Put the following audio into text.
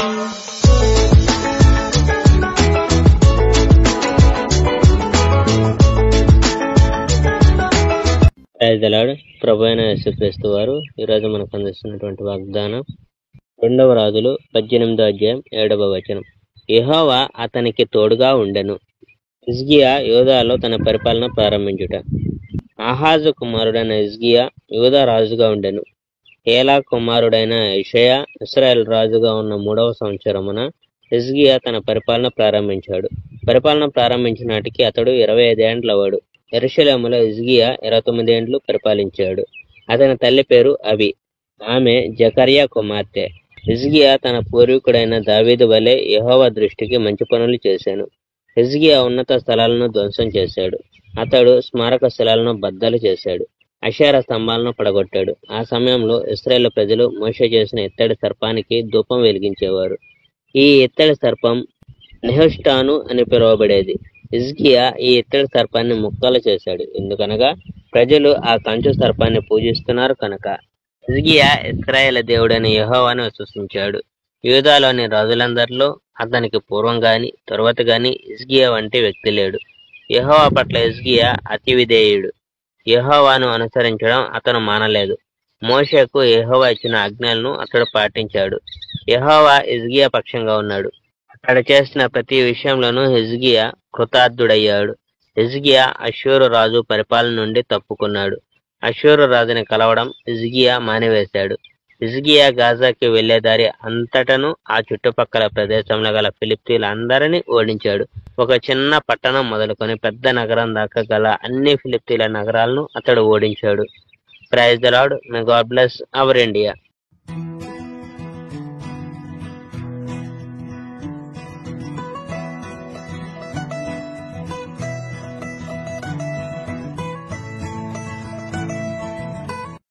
Praise the lord. ప్రభు అయిన యేసుక్రీస్తు వారు ఈరోజు మనకు అందిస్తున్నటువంటి వాగ్దానం 2వ రాజులు 18వ అధ్యాయం 7వ వచనం. యెహోవా అతనికి తోడుగా ఉండెను. హిజ్కియా యూదాలో తన పరిపాలన ప్రారంభించుట. ఆహాజు కుమారుడైన హిజ్కియా యూదా రాజుగా ఉండెను. ఏలా కుమారుడైన యెషయా ఇశ్రాయేలు రాజుగా ఉన్న 3వ సంవత్సరమున హిజ్కియా తన పరిపాలన ప్రారంభించాడు. పరిపాలన ప్రారంభించిన నాటికి అతడు 25 ఏండ్లవాడు. యెరూషలేములో హిజ్కియా 29 ఏండ్లు పరిపాలించాడు. అతని తల్లి పేరు అబి, ఆమె జకర్యా కుమార్తె. హిజ్కియా తన పూర్వీకుడైన దావీదు వలె యెహోవా దృష్టికి మంచి పనులు చేశాను. హిజ్కియా ఉన్నత స్థలాలను ధ్వంసం చేశాడు. అతడు స్మారక శిలలను బద్దలు చేశాడు. అషేరా స్తంభాలను పడగొట్టాడు. ఆ సమయంలో ఇశ్రాయేలు ప్రజలు మోషే చేసిన ఇత్తడి సర్పానికి ధూపం వెలిగించేవారు. ఈ ఇత్తడి సర్పం నెహుష్టాను అని పిలువబడేది. హిజ్కియా ఈ ఇత్తడి సర్పాన్ని ముక్కలు చేశాడు. ఎందుకనగా ప్రజలు ఆ కంచు సర్పాన్ని పూజిస్తున్నారు కనుక. హిజ్కియా ఇశ్రాయేలు దేవుడైన యెహోవాను విశ్వసించాడు. యూదాలోని రాజులందరిలో అతనికి పూర్వం గాని తరువాత గాని హిజ్కియా వంటి వ్యక్తి లేడు. యెహోవా పట్ల హిజ్కియా అతి విధేయుడు. యెహోవాను అనుసరించడం అతను మానలేదు. మోషేకు యెహోవా ఇచ్చిన ఆజ్ఞలను అతడు పాటించాడు. యెహోవా హిజ్కియా పక్షంగా ఉన్నాడు. అతడు చేసిన ప్రతి విషయంలోనూ హిజ్కియా కృతార్థుడయ్యాడు. హిజ్కియా అష్షూరు రాజు పరిపాలన నుండి తప్పుకున్నాడు. అష్షూరు రాజుని కలవడం హిజ్కియా మానివేశాడు. హిజ్కియా గాజాకి వెళ్లే దారి అంతటను ఆ చుట్టుపక్కల ప్రదేశంలో గల ఫిలిప్తీలందరినీ ఓడించాడు. ఒక చిన్న పట్టణం మొదలుకొని పెద్ద నగరం దాకా గల అన్ని ఫిలిప్తీల నగరాలను అతడు ఓడించాడు. Praise the lord. May God bless our India.